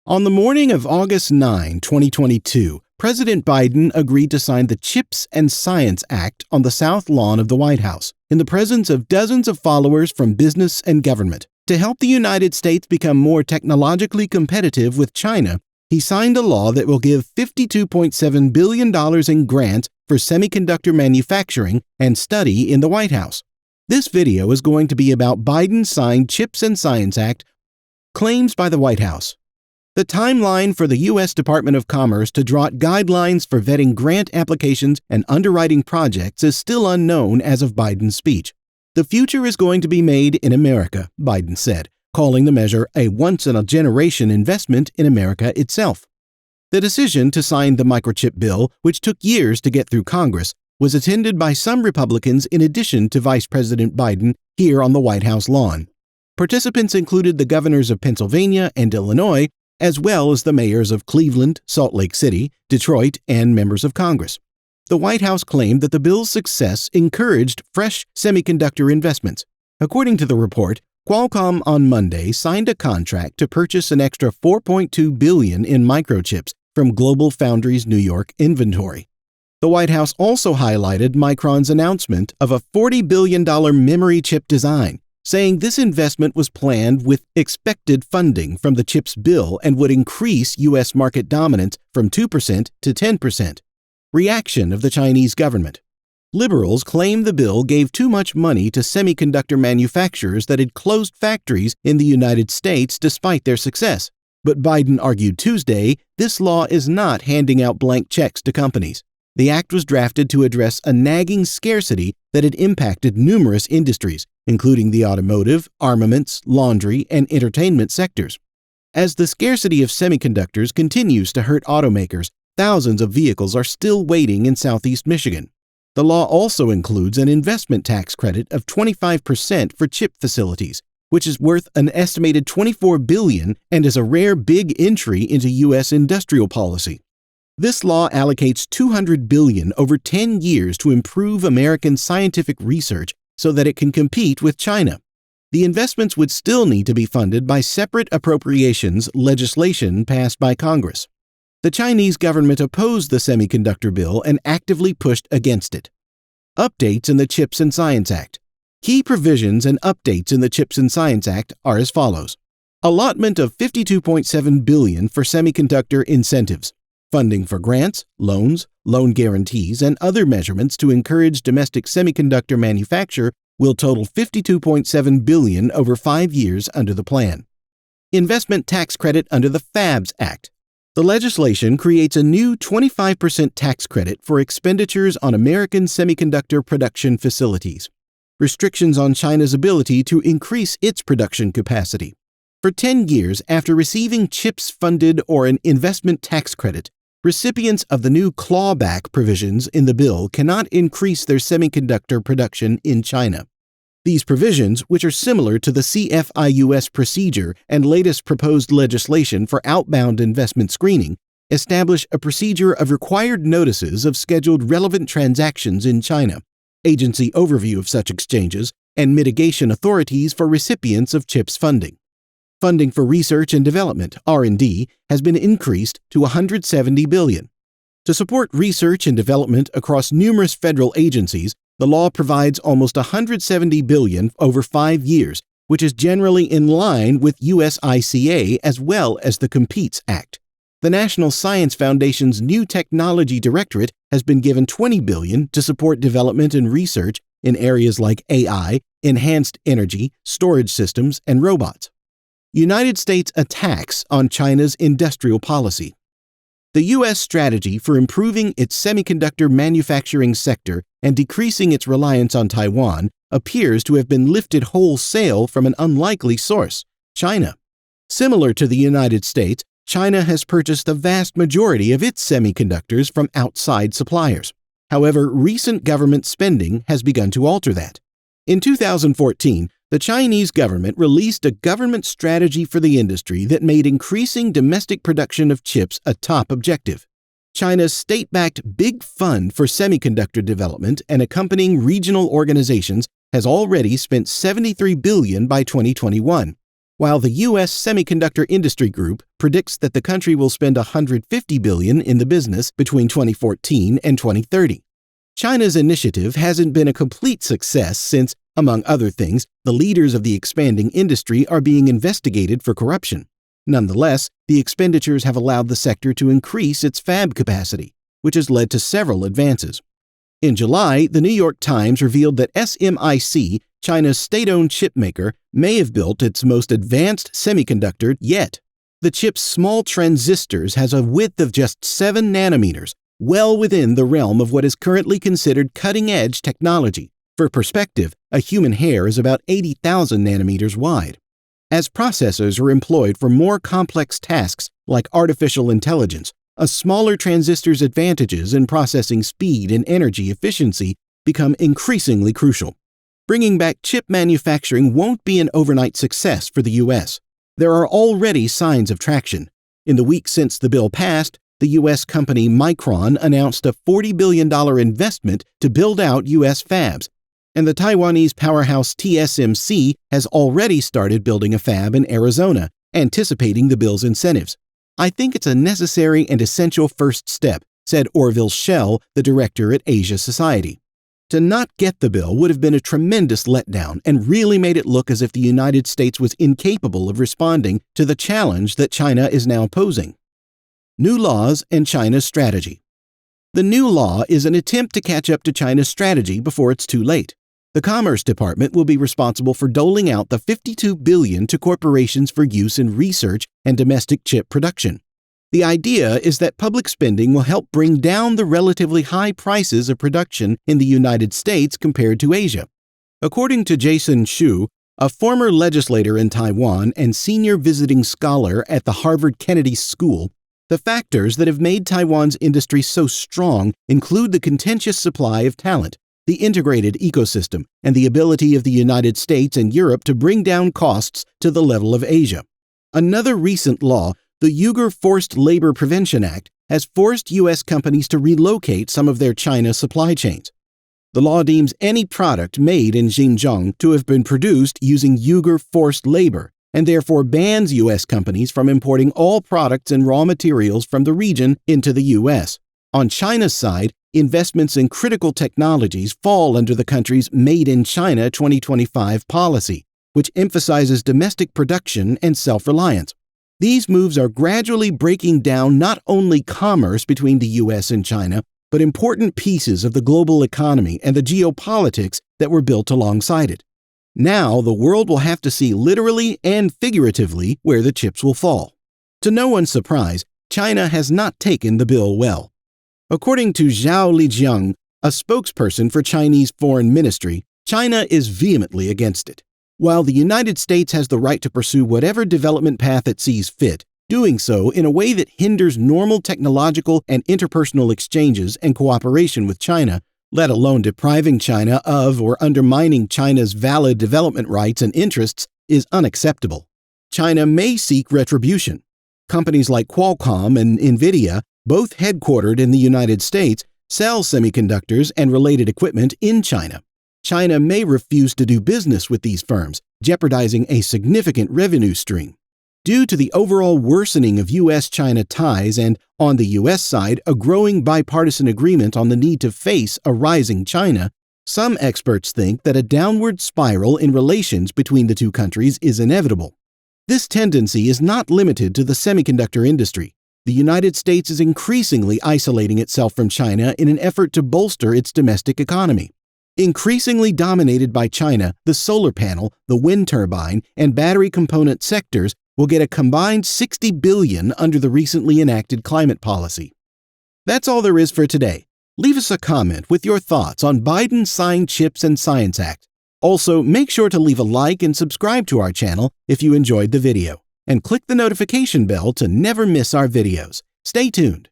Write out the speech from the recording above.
On the morning of August 9, 2022, President Biden agreed to sign the CHIPS and Science Act on the South Lawn of the White House, in the presence of dozens of followers from business and government. To help the United States become more technologically competitive with China, he signed a law that will give $52.7 billion in grants for semiconductor manufacturing and study in the White House. This video is going to be about Biden's signed CHIPS and Science Act claims by the White House. The timeline for the U.S. Department of Commerce to draw guidelines for vetting grant applications and underwriting projects is still unknown as of Biden's speech. The future is going to be made in America, Biden said, calling the measure a once-in-a-generation investment in America itself. The decision to sign the microchip bill, which took years to get through Congress, was attended by some Republicans in addition to Vice President Biden here on the White House lawn. Participants included the governors of Pennsylvania and Illinois, as well as the mayors of Cleveland, Salt Lake City, Detroit, and members of Congress. The White House claimed that the bill's success encouraged fresh semiconductor investments. According to the report, Qualcomm on Monday signed a contract to purchase an extra $4.2 billion in microchips from GlobalFoundries' New York inventory. The White House also highlighted Micron's announcement of a $40 billion memory chip design, saying this investment was planned with expected funding from the CHIPS bill and would increase U.S. market dominance from 2% to 10%. Reaction of the Chinese government. Liberals claim the bill gave too much money to semiconductor manufacturers that had closed factories in the United States despite their success. But Biden argued Tuesday this law is not handing out blank checks to companies. The act was drafted to address a nagging scarcity that had impacted numerous industries, including the automotive, armaments, laundry, and entertainment sectors. As the scarcity of semiconductors continues to hurt automakers, thousands of vehicles are still waiting in Southeast Michigan. The law also includes an investment tax credit of 25% for chip facilities, which is worth an estimated $24 billion and is a rare big entry into U.S. industrial policy. This law allocates $200 billion over 10 years to improve American scientific research so that it can compete with China. The investments would still need to be funded by separate appropriations legislation passed by Congress. The Chinese government opposed the semiconductor bill and actively pushed against it. Updates in the CHIPS and Science Act. Key provisions and updates in the CHIPS and Science Act are as follows. Allotment of $52.7 billion for semiconductor incentives. Funding for grants, loans, loan guarantees, and other measurements to encourage domestic semiconductor manufacture will total $52.7 billion over 5 years under the plan. Investment tax credit under the FABS Act. The legislation creates a new 25% tax credit for expenditures on American semiconductor production facilities. Restrictions on China's ability to increase its production capacity. For 10 years after receiving CHIPS-funded or an investment tax credit, recipients of the new clawback provisions in the bill cannot increase their semiconductor production in China. These provisions, which are similar to the CFIUS procedure and latest proposed legislation for outbound investment screening, establish a procedure of required notices of scheduled relevant transactions in China, agency overview of such exchanges, and mitigation authorities for recipients of CHIPS funding. Funding for research and development, R&D, has been increased to $170 billion. To support research and development across numerous federal agencies, the law provides almost $170 billion over 5 years, which is generally in line with USICA as well as the COMPETES Act. The National Science Foundation's New Technology Directorate has been given $20 billion to support development and research in areas like AI, enhanced energy, storage systems, and robots. United States attacks on China's industrial policy. The U.S. strategy for improving its semiconductor manufacturing sector and decreasing its reliance on Taiwan appears to have been lifted wholesale from an unlikely source, China. Similar to the United States, China has purchased the vast majority of its semiconductors from outside suppliers. However, recent government spending has begun to alter that. In 2014, the Chinese government released a government strategy for the industry that made increasing domestic production of chips a top objective. China's state-backed Big Fund for Semiconductor Development and accompanying regional organizations has already spent $73 billion by 2021. while the U.S. Semiconductor Industry Group predicts that the country will spend $150 billion in the business between 2014 and 2030. China's initiative hasn't been a complete success since, among other things, the leaders of the expanding industry are being investigated for corruption. Nonetheless, the expenditures have allowed the sector to increase its fab capacity, which has led to several advances. In July, the New York Times revealed that SMIC, China's state-owned chip maker, may have built its most advanced semiconductor yet. The chip's small transistors has a width of just 7 nanometers, well within the realm of what is currently considered cutting-edge technology. For perspective, a human hair is about 80,000 nanometers wide. As processors are employed for more complex tasks like artificial intelligence, a smaller transistor's advantages in processing speed and energy efficiency become increasingly crucial. Bringing back chip manufacturing won't be an overnight success for the U.S. There are already signs of traction. In the week since the bill passed, the U.S. company Micron announced a $40 billion investment to build out U.S. fabs, and the Taiwanese powerhouse TSMC has already started building a fab in Arizona, anticipating the bill's incentives. "I think it's a necessary and essential first step," said Orville Schell, the director at Asia Society. To not get the bill would have been a tremendous letdown and really made it look as if the United States was incapable of responding to the challenge that China is now posing. New laws and China's strategy. The new law is an attempt to catch up to China's strategy before it's too late. The Commerce Department will be responsible for doling out the $52 billion to corporations for use in research and domestic chip production. The idea is that public spending will help bring down the relatively high prices of production in the United States compared to Asia. According to Jason Xu, a former legislator in Taiwan and senior visiting scholar at the Harvard Kennedy School, the factors that have made Taiwan's industry so strong include the contentious supply of talent, the integrated ecosystem, and the ability of the United States and Europe to bring down costs to the level of Asia. Another recent law, the Uyghur Forced Labor Prevention Act, has forced U.S. companies to relocate some of their China supply chains. The law deems any product made in Xinjiang to have been produced using Uyghur forced labor, and therefore bans U.S. companies from importing all products and raw materials from the region into the U.S. On China's side, investments in critical technologies fall under the country's Made in China 2025 policy, which emphasizes domestic production and self-reliance. These moves are gradually breaking down not only commerce between the U.S. and China, but important pieces of the global economy and the geopolitics that were built alongside it. Now, the world will have to see literally and figuratively where the chips will fall. To no one's surprise, China has not taken the bill well. According to Zhao Lijiang, a spokesperson for Chinese Foreign Ministry, China is vehemently against it. While the United States has the right to pursue whatever development path it sees fit, doing so in a way that hinders normal technological and interpersonal exchanges and cooperation with China, let alone depriving China of or undermining China's valid development rights and interests, is unacceptable. China may seek retribution. Companies like Qualcomm and NVIDIA, both headquartered in the United States, sell semiconductors and related equipment in China. China may refuse to do business with these firms, jeopardizing a significant revenue stream. Due to the overall worsening of U.S.-China ties and, on the U.S. side, a growing bipartisan agreement on the need to face a rising China, some experts think that a downward spiral in relations between the two countries is inevitable. This tendency is not limited to the semiconductor industry. The United States is increasingly isolating itself from China in an effort to bolster its domestic economy. Increasingly dominated by China, the solar panel, the wind turbine, and battery component sectors will get a combined $60 billion under the recently enacted climate policy. That's all there is for today. Leave us a comment with your thoughts on Biden's signed CHIPS and Science Act. Also, make sure to leave a like and subscribe to our channel if you enjoyed the video, and click the notification bell to never miss our videos. Stay tuned.